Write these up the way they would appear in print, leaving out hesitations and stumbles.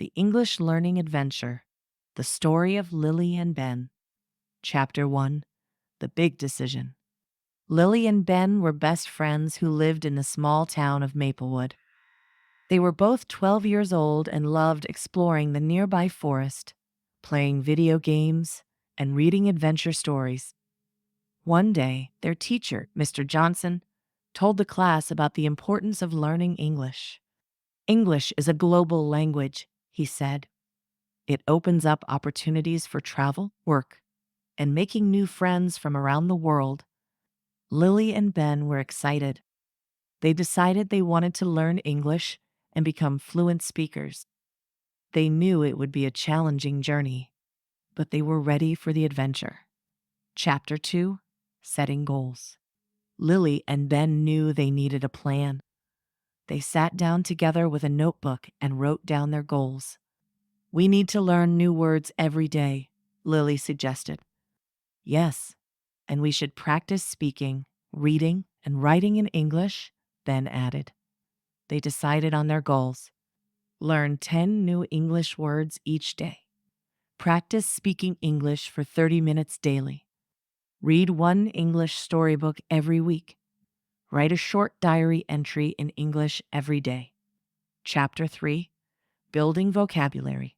The English Learning Adventure, The Story of Lily and Ben. Chapter 1, The Big Decision. Lily and Ben were best friends who lived in the small town of Maplewood. They were both 12 years old and loved exploring the nearby forest, playing video games, and reading adventure stories. One day, their teacher, Mr. Johnson, told the class about the importance of learning English. English is a global language, he said. It opens up opportunities for travel, work, and making new friends from around the world. Lily and Ben were excited. They decided they wanted to learn English and become fluent speakers. They knew it would be a challenging journey, but they were ready for the adventure. Chapter 2, Setting Goals. Lily and Ben knew they needed a plan. They sat down together with a notebook and wrote down their goals. "We need to learn new words every day," Lily suggested. "Yes, and we should practice speaking, reading, and writing in English," Ben added. They decided on their goals. Learn 10 new English words each day. Practice speaking English for 30 minutes daily. Read one English storybook every week. Write a short diary entry in English every day. Chapter 3, Building Vocabulary.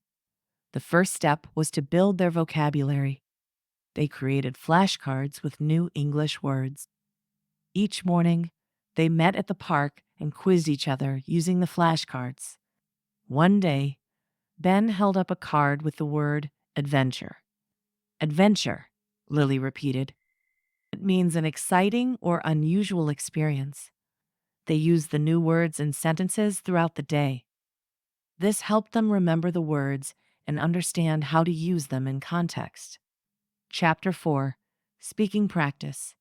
The first step was to build their vocabulary. They created flashcards with new English words. Each morning, they met at the park and quizzed each other using the flashcards. One day, Ben held up a card with the word adventure. Adventure, Lily repeated. It means an exciting or unusual experience. They used the new words and sentences throughout the day. This helped them remember the words and understand how to use them in context. Chapter 4, Speaking Practice.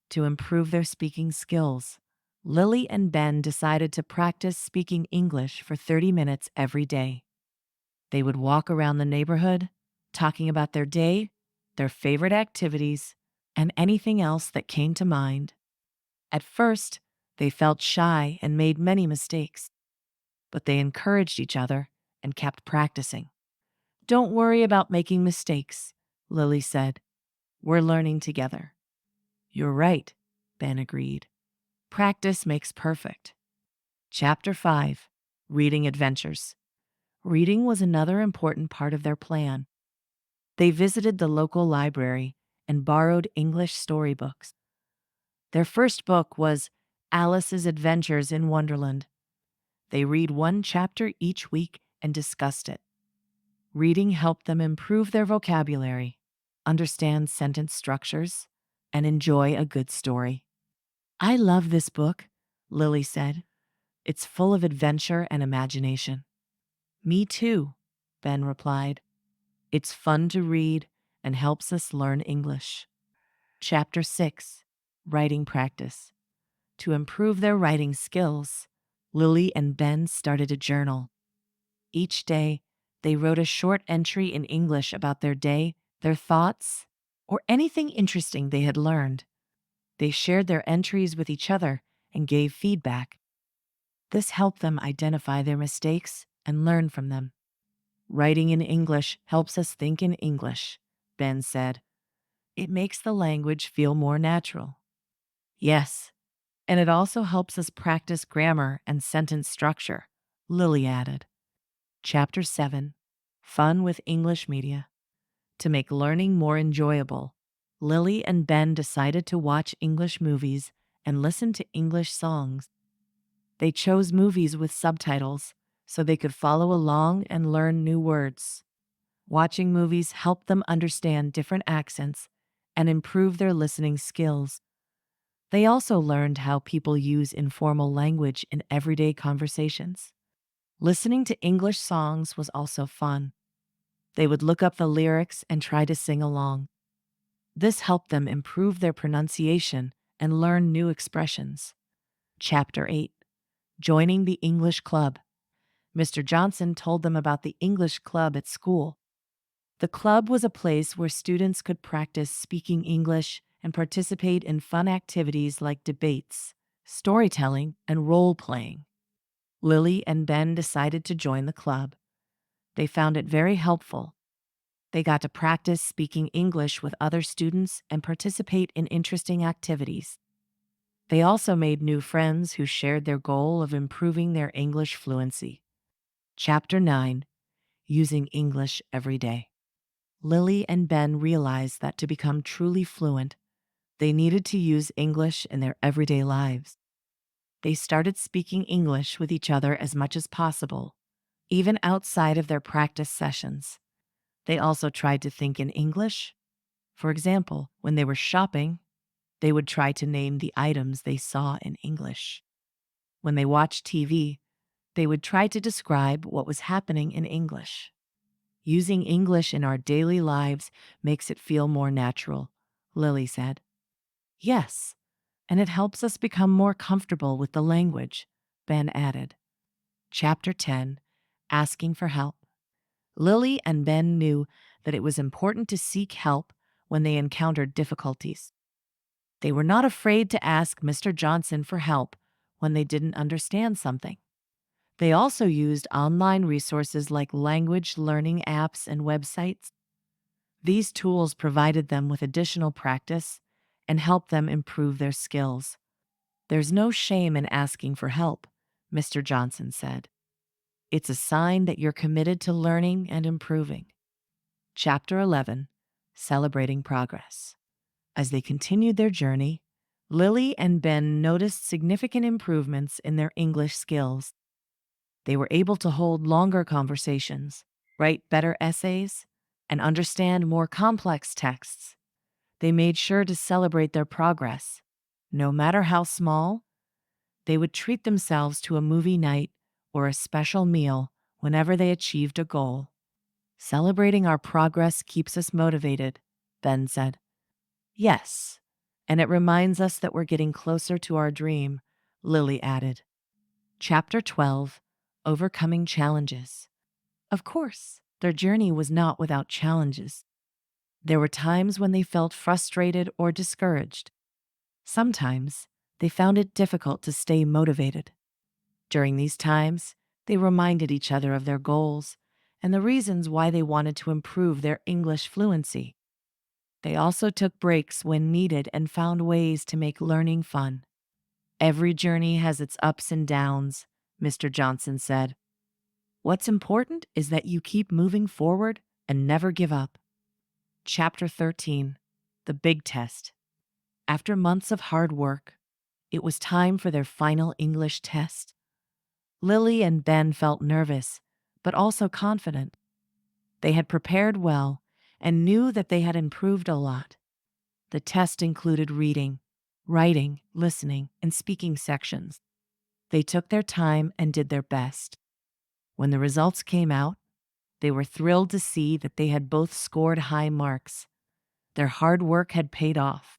To improve their speaking skills, Lily and Ben decided to practice speaking English for 30 minutes every day. They would walk around the neighborhood, talking about their day, their favorite activities, and anything else that came to mind. At first, they felt shy and made many mistakes, but they encouraged each other and kept practicing. "Don't worry about making mistakes," Lily said. "We're learning together." "You're right," Ben agreed. Practice makes perfect. Chapter 5, Reading Adventures. Reading was another important part of their plan. They visited the local library and borrowed English storybooks. Their first book was Alice's Adventures in Wonderland. They read one chapter each week and discussed it. Reading helped them improve their vocabulary, understand sentence structures, and enjoy a good story. "I love this book," Lily said. "It's full of adventure and imagination." "Me too," Ben replied. "It's fun to read and helps us learn English." Chapter 6, Writing Practice. To improve their writing skills, Lily and Ben started a journal. Each day, they wrote a short entry in English about their day, their thoughts, or anything interesting they had learned. They shared their entries with each other and gave feedback. This helped them identify their mistakes and learn from them. "Writing in English helps us think in English," Ben said. "It makes the language feel more natural." "Yes, and it also helps us practice grammar and sentence structure," Lily added. Chapter 7, Fun with English Media. To make learning more enjoyable, Lily and Ben decided to watch English movies and listen to English songs. They chose movies with subtitles so they could follow along and learn new words. Watching movies helped them understand different accents and improve their listening skills. They also learned how people use informal language in everyday conversations. Listening to English songs was also fun. They would look up the lyrics and try to sing along. This helped them improve their pronunciation and learn new expressions. Chapter 8, Joining the English Club. Mr. Johnson told them about the English Club at school. The club was a place where students could practice speaking English and participate in fun activities like debates, storytelling, and role-playing. Lily and Ben decided to join the club. They found it very helpful. They got to practice speaking English with other students and participate in interesting activities. They also made new friends who shared their goal of improving their English fluency. Chapter 9: Using English Every Day. Lily and Ben realized that to become truly fluent, they needed to use English in their everyday lives. They started speaking English with each other as much as possible, even outside of their practice sessions. They also tried to think in English. For example, when they were shopping, they would try to name the items they saw in English. When they watched TV, they would try to describe what was happening in English. Using English in our daily lives makes it feel more natural, Lily said. Yes, and it helps us become more comfortable with the language, Ben added. Chapter 10: Asking for Help. Lily and Ben knew that it was important to seek help when they encountered difficulties. They were not afraid to ask Mr. Johnson for help when they didn't understand something. They also used online resources like language learning apps and websites. These tools provided them with additional practice and helped them improve their skills. There's no shame in asking for help, Mr. Johnson said. It's a sign that you're committed to learning and improving. Chapter 11: Celebrating Progress. As they continued their journey, Lily and Ben noticed significant improvements in their English skills. They were able to hold longer conversations, write better essays, and understand more complex texts. They made sure to celebrate their progress. No matter how small, they would treat themselves to a movie night or a special meal whenever they achieved a goal. Celebrating our progress keeps us motivated, Ben said. Yes, and it reminds us that we're getting closer to our dream, Lily added. Chapter 12: Overcoming Challenges. Of course, their journey was not without challenges. There were times when they felt frustrated or discouraged. Sometimes they found it difficult to stay motivated. During these times, they reminded each other of their goals and the reasons why they wanted to improve their English fluency. They also took breaks when needed and found ways to make learning fun. Every journey has its ups and downs, Mr. Johnson said. What's important is that you keep moving forward and never give up. Chapter 13: The Big Test. After months of hard work, it was time for their final English test. Lily and Ben felt nervous, but also confident. They had prepared well and knew that they had improved a lot. The test included reading, writing, listening, and speaking sections. They took their time and did their best. When the results came out, they were thrilled to see that they had both scored high marks. Their hard work had paid off.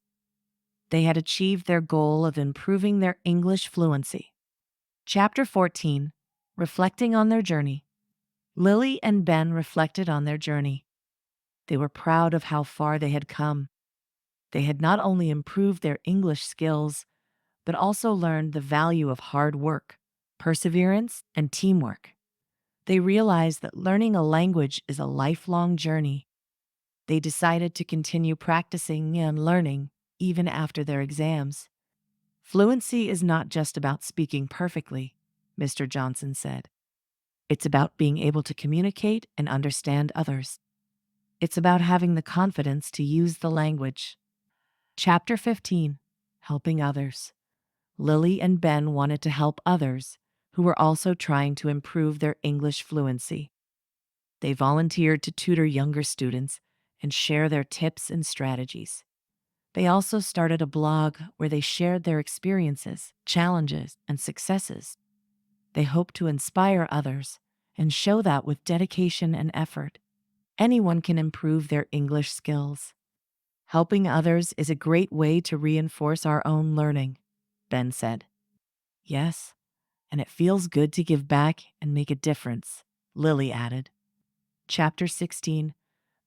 They had achieved their goal of improving their English fluency. Chapter 14: Reflecting on Their Journey. Lily and Ben reflected on their journey. They were proud of how far they had come. They had not only improved their English skills, but also learned the value of hard work, perseverance, and teamwork. They realized that learning a language is a lifelong journey. They decided to continue practicing and learning even after their exams. Fluency is not just about speaking perfectly, Mr. Johnson said. It's about being able to communicate and understand others. It's about having the confidence to use the language. Chapter 15: Helping Others. Lily and Ben wanted to help others who were also trying to improve their English fluency. They volunteered to tutor younger students and share their tips and strategies. They also started a blog where they shared their experiences, challenges, and successes. They hoped to inspire others and show that with dedication and effort, anyone can improve their English skills. Helping others is a great way to reinforce our own learning, Ben said. Yes, and it feels good to give back and make a difference, Lily added. Chapter 16: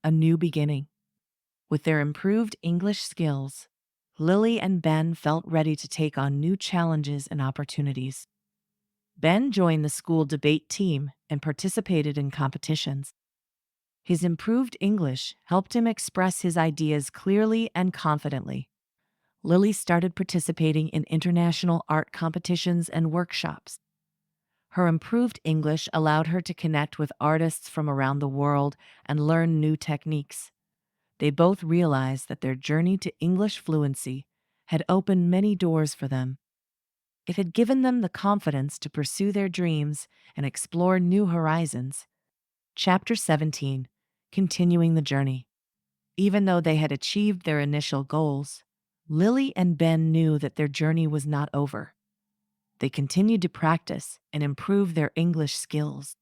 A New Beginning. With their improved English skills, Lily and Ben felt ready to take on new challenges and opportunities. Ben joined the school debate team and participated in competitions. His improved English helped him express his ideas clearly and confidently. Lily started participating in international art competitions and workshops. Her improved English allowed her to connect with artists from around the world and learn new techniques. They both realized that their journey to English fluency had opened many doors for them. It had given them the confidence to pursue their dreams and explore new horizons. Chapter 17, Continuing the Journey. Even though they had achieved their initial goals, Lily and Ben knew that their journey was not over. They continued to practice and improve their English skills.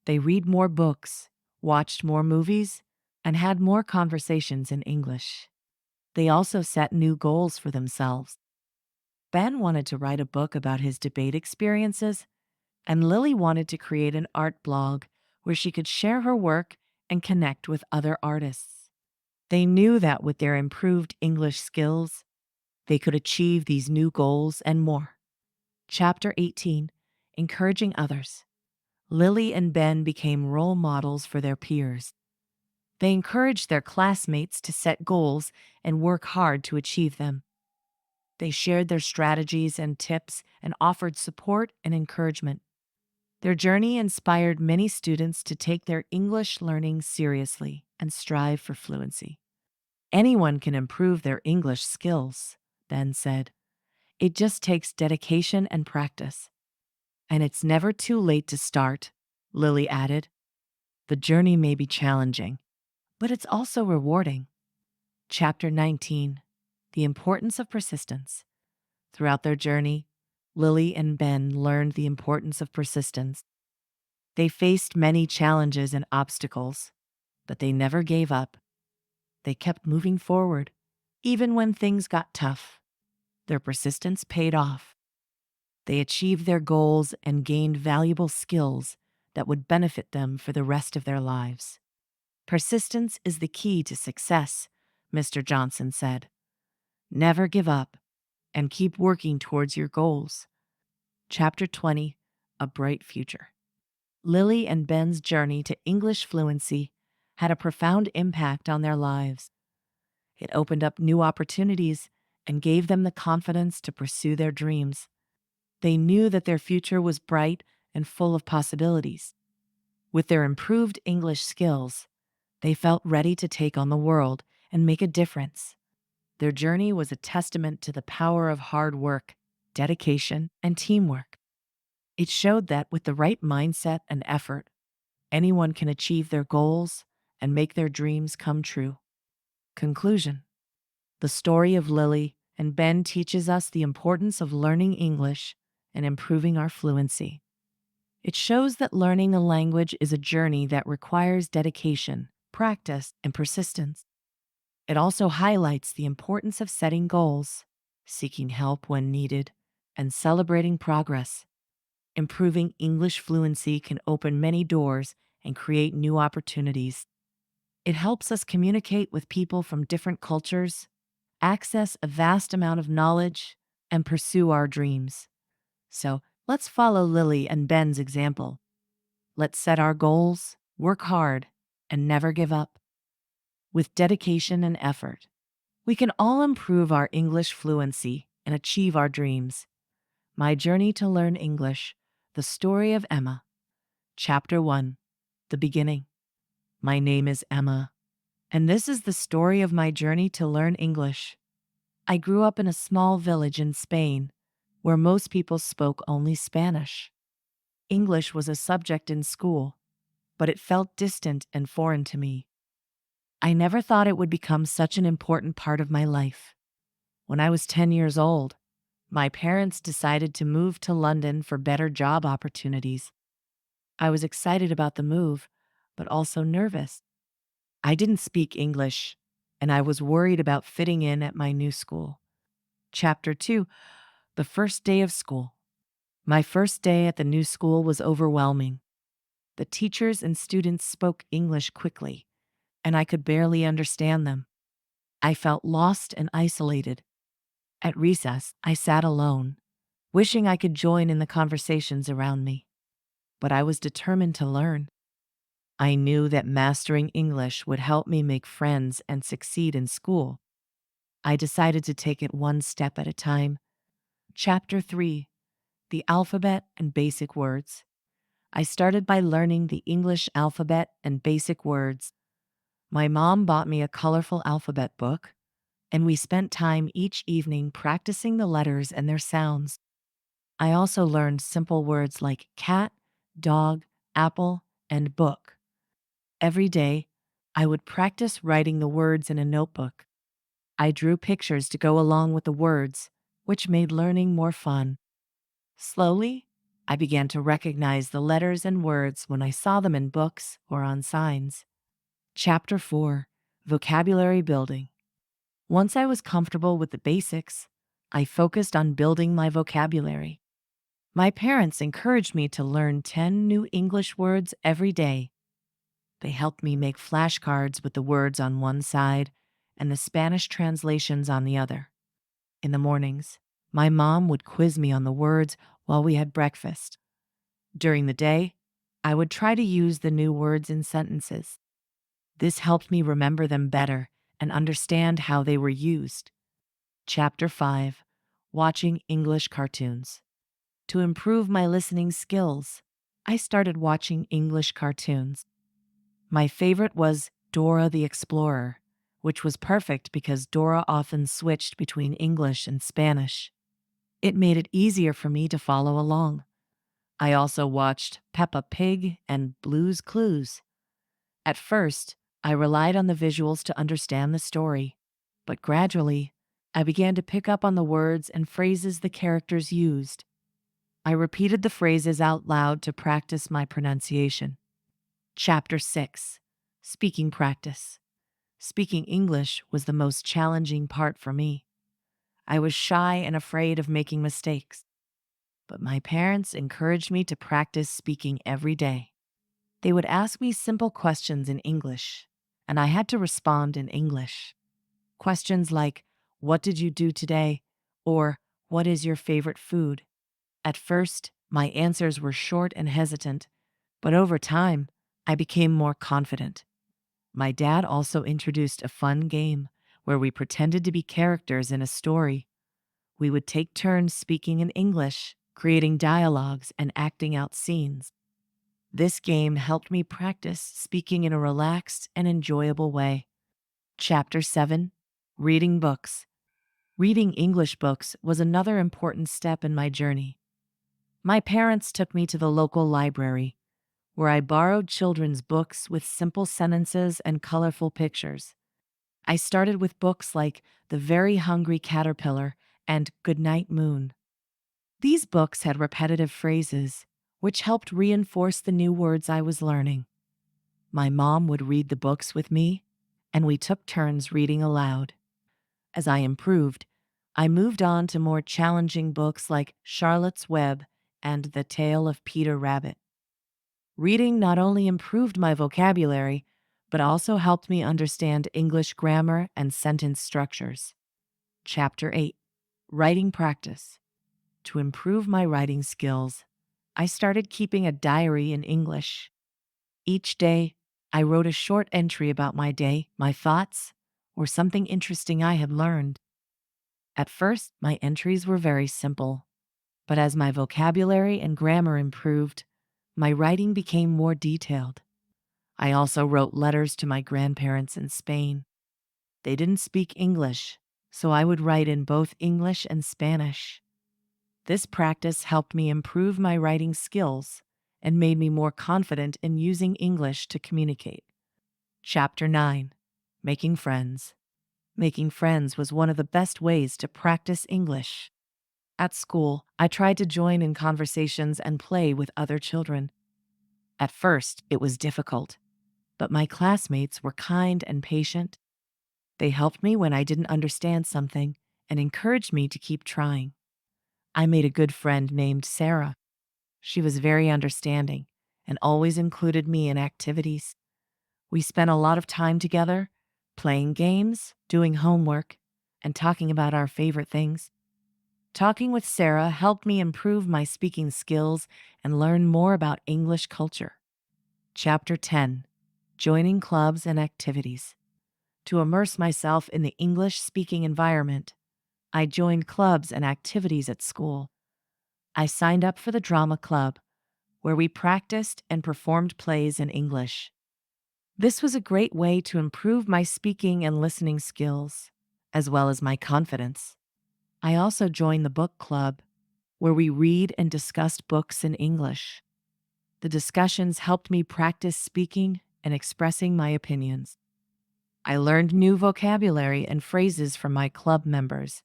They read more books, watched more movies, and had more conversations in English. They also set new goals for themselves. Ben wanted to write a book about his debate experiences, and Lily wanted to create an art blog where she could share her work and connect with other artists. They knew that with their improved English skills, they could achieve these new goals and more. Chapter 18, Encouraging Others. Lily and Ben became role models for their peers. They encouraged their classmates to set goals and work hard to achieve them. They shared their strategies and tips and offered support and encouragement. Their journey inspired many students to take their English learning seriously and strive for fluency. Anyone can improve their English skills, Ben said. It just takes dedication and practice. And it's never too late to start, Lily added. The journey may be challenging, but it's also rewarding. Chapter 19, The Importance of Persistence. Throughout their journey, Lily and Ben learned the importance of persistence. They faced many challenges and obstacles, but they never gave up. They kept moving forward, even when things got tough. Their persistence paid off. They achieved their goals and gained valuable skills that would benefit them for the rest of their lives. Persistence is the key to success, Mr. Johnson said. Never give up and keep working towards your goals. Chapter 20, A Bright Future. Lily and Ben's journey to English fluency had a profound impact on their lives. It opened up new opportunities and gave them the confidence to pursue their dreams. They knew that their future was bright and full of possibilities. With their improved English skills, they felt ready to take on the world and make a difference. Their journey was a testament to the power of hard work, dedication, and teamwork. It showed that with the right mindset and effort, anyone can achieve their goals and make their dreams come true. Conclusion. The story of Lily and Ben teaches us the importance of learning English and improving our fluency. It shows that learning a language is a journey that requires dedication, practice, and persistence. It also highlights the importance of setting goals, seeking help when needed, and celebrating progress. Improving English fluency can open many doors and create new opportunities. It helps us communicate with people from different cultures, access a vast amount of knowledge, and pursue our dreams. So let's follow Lily and Ben's example. Let's set our goals, work hard, and never give up. With dedication and effort, we can all improve our English fluency and achieve our dreams. My Journey to Learn English, The Story of Emma. Chapter 1, The Beginning. My name is Emma, and this is the story of my journey to learn English. I grew up in a small village in Spain, where most people spoke only Spanish. English was a subject in school, but it felt distant and foreign to me. I never thought it would become such an important part of my life. When I was 10 years old, my parents decided to move to London for better job opportunities. I was excited about the move, but also nervous. I didn't speak English, and I was worried about fitting in at my new school. Chapter 2, The First Day of School. My first day at the new school was overwhelming. The teachers and students spoke English quickly, and I could barely understand them. I felt lost and isolated. At recess, I sat alone, wishing I could join in the conversations around me. But I was determined to learn. I knew that mastering English would help me make friends and succeed in school. I decided to take it one step at a time. Chapter 3: The Alphabet and Basic Words. I started by learning the English alphabet and basic words. My mom bought me a colorful alphabet book, and we spent time each evening practicing the letters and their sounds. I also learned simple words like cat, dog, apple, and book. Every day, I would practice writing the words in a notebook. I drew pictures to go along with the words, which made learning more fun. Slowly, I began to recognize the letters and words when I saw them in books or on signs. Chapter 4: Vocabulary Building. Once I was comfortable with the basics, I focused on building my vocabulary. My parents encouraged me to learn 10 new English words every day. They helped me make flashcards with the words on one side and the Spanish translations on the other. In the mornings, my mom would quiz me on the words while we had breakfast. During the day, I would try to use the new words in sentences. This helped me remember them better and understand how they were used. Chapter 5: Watching English Cartoons. To improve my listening skills, I started watching English cartoons. My favorite was Dora the Explorer, which was perfect because Dora often switched between English and Spanish. It made it easier for me to follow along. I also watched Peppa Pig and Blue's Clues. At first, I relied on the visuals to understand the story, but gradually, I began to pick up on the words and phrases the characters used. I repeated the phrases out loud to practice my pronunciation. Chapter 6: Speaking Practice. Speaking English was the most challenging part for me. I was shy and afraid of making mistakes, but my parents encouraged me to practice speaking every day. They would ask me simple questions in English, and I had to respond in English. Questions like, "What did you do today?" or "What is your favorite food?" At first, my answers were short and hesitant, but over time, I became more confident. My dad also introduced a fun game where we pretended to be characters in a story. We would take turns speaking in English, creating dialogues, and acting out scenes. This game helped me practice speaking in a relaxed and enjoyable way. Chapter 7: Reading Books. Reading English books was another important step in my journey. My parents took me to the local library, where I borrowed children's books with simple sentences and colorful pictures. I started with books like The Very Hungry Caterpillar and Goodnight Moon. These books had repetitive phrases, which helped reinforce the new words I was learning. My mom would read the books with me, and we took turns reading aloud. As I improved, I moved on to more challenging books like Charlotte's Web and The Tale of Peter Rabbit. Reading not only improved my vocabulary, but also helped me understand English grammar and sentence structures. Chapter 8: Writing Practice. To improve my writing skills, I started keeping a diary in English. Each day, I wrote a short entry about my day, my thoughts, or something interesting I had learned. At first, my entries were very simple, but as my vocabulary and grammar improved, my writing became more detailed. I also wrote letters to my grandparents in Spain. They didn't speak English, so I would write in both English and Spanish. This practice helped me improve my writing skills and made me more confident in using English to communicate. Chapter 9: Making Friends. Making friends was one of the best ways to practice English. At school, I tried to join in conversations and play with other children. At first, it was difficult, but my classmates were kind and patient. They helped me when I didn't understand something and encouraged me to keep trying. I made a good friend named Sarah. She was very understanding and always included me in activities. We spent a lot of time together, playing games, doing homework, and talking about our favorite things. Talking with Sarah helped me improve my speaking skills and learn more about English culture. Chapter 10. Joining clubs and activities. To immerse myself in the English speaking environment, I joined clubs and activities at school. I signed up for the drama club, where we practiced and performed plays in English. This was a great way to improve my speaking and listening skills, as well as my confidence. I also joined the book club, where we read and discussed books in English. The discussions helped me practice speaking and expressing my opinions. I learned new vocabulary and phrases from my club members,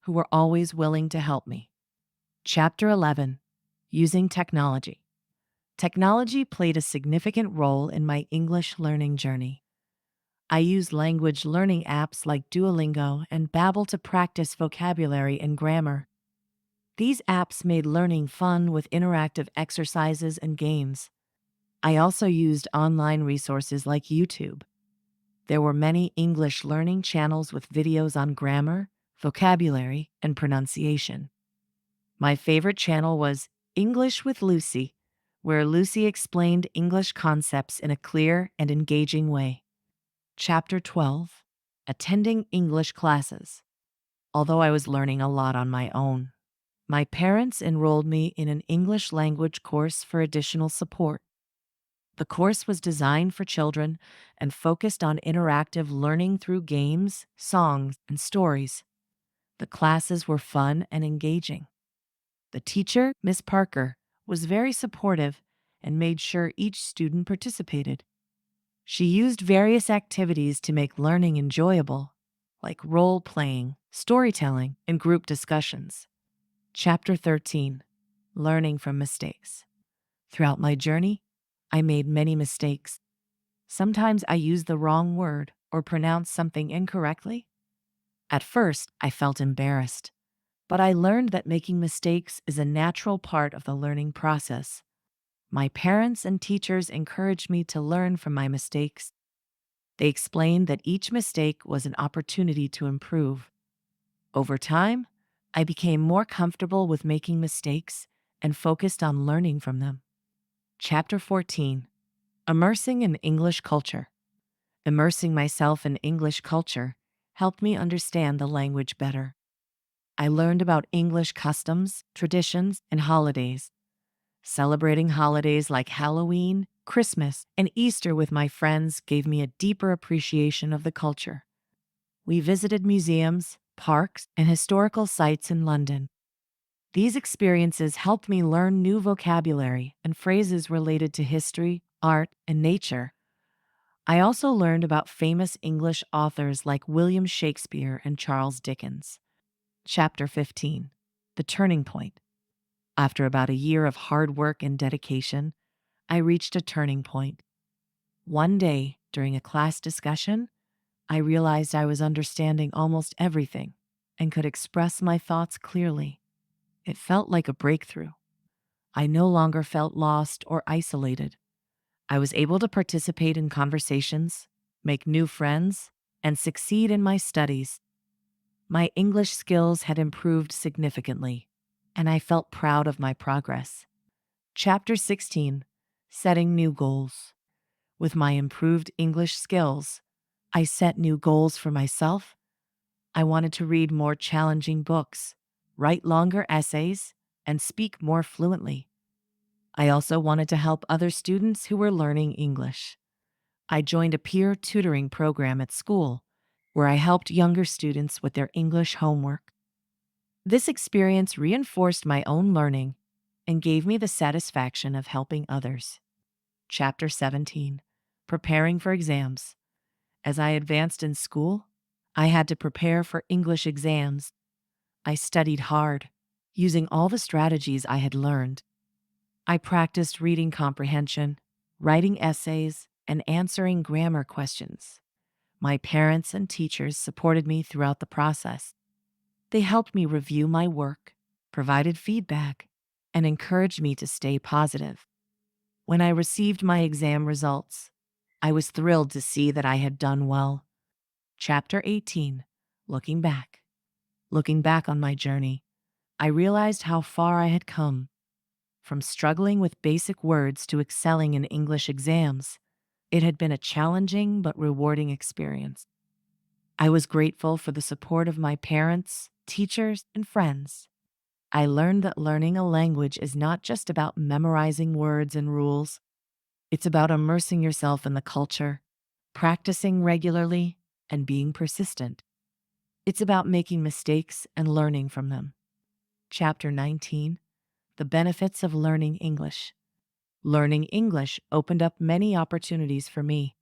who were always willing to help me. Chapter 11. Using technology. Technology played a significant role in my English learning journey. I used language learning apps like Duolingo and Babbel to practice vocabulary and grammar. These apps made learning fun with interactive exercises and games. I also used online resources like YouTube. There were many English learning channels with videos on grammar, vocabulary, and pronunciation. My favorite channel was English with Lucy, where Lucy explained English concepts in a clear and engaging way. Chapter 12. Attending English classes. Although I was learning a lot on my own, my parents enrolled me in an English language course for additional support. The course was designed for children and focused on interactive learning through games, songs, and stories. The classes were fun and engaging. The teacher, Miss Parker, was very supportive and made sure each student participated. She used various activities to make learning enjoyable, like role playing, storytelling, and group discussions. Chapter 13. Learning from mistakes. Throughout my journey, I made many mistakes. Sometimes I used the wrong word or pronounced something incorrectly. At first, I felt embarrassed, but I learned that making mistakes is a natural part of the learning process. My parents and teachers encouraged me to learn from my mistakes. They explained that each mistake was an opportunity to improve. Over time, I became more comfortable with making mistakes and focused on learning from them. Chapter 14. Immersing in English culture. Immersing myself in English culture helped me understand the language better. I learned about English customs, traditions, and holidays. Celebrating holidays like Halloween, Christmas, and Easter with my friends gave me a deeper appreciation of the culture. We visited museums, parks, and historical sites in London. These experiences helped me learn new vocabulary and phrases related to history, art, and nature. I also learned about famous English authors like William Shakespeare and Charles Dickens. Chapter 15. The Turning Point. After about a year of hard work and dedication, I reached a turning point. One day, during a class discussion, I realized I was understanding almost everything and could express my thoughts clearly. It felt like a breakthrough. I no longer felt lost or isolated. I was able to participate in conversations, make new friends, and succeed in my studies. My English skills had improved significantly, and I felt proud of my progress. Chapter 16. Setting new goals. With my improved English skills, I set new goals for myself. I wanted to read more challenging books, write longer essays, and speak more fluently. I also wanted to help other students who were learning English. I joined a peer tutoring program at school, where I helped younger students with their English homework. This experience reinforced my own learning and gave me the satisfaction of helping others. Chapter 17. Preparing for exams. As I advanced in school, I had to prepare for English exams. I studied hard, using all the strategies I had learned. I practiced reading comprehension, writing essays, and answering grammar questions. My parents and teachers supported me throughout the process. They helped me review my work, provided feedback, and encouraged me to stay positive. When I received my exam results, I was thrilled to see that I had done well. Chapter 18. Looking back. Looking back on my journey, I realized how far I had come, from struggling with basic words to excelling in English exams. It had been a challenging but rewarding experience. I was grateful for the support of my parents, teachers, and friends. I learned that learning a language is not just about memorizing words and rules. It's about immersing yourself in the culture, practicing regularly, and being persistent. It's about making mistakes and learning from them. Chapter 19: The Benefits of Learning English. Learning English opened up many opportunities for me.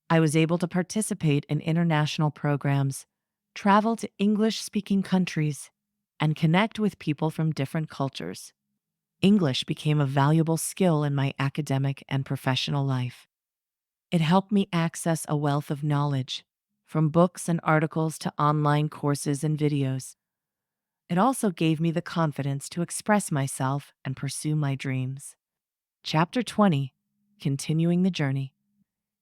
I was able to participate in international programs, travel to English speaking countries, and connect with people from different cultures. English became a valuable skill in my academic and professional life. It helped me access a wealth of knowledge, from books and articles to online courses and videos. It also gave me the confidence to express myself and pursue my dreams. Chapter 20: Continuing the Journey.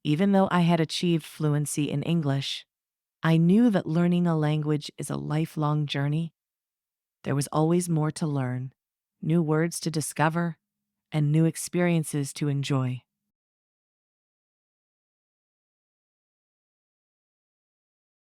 Even though I had achieved fluency in English, I knew that learning a language is a lifelong journey. There was always more to learn, new words to discover, and new experiences to enjoy.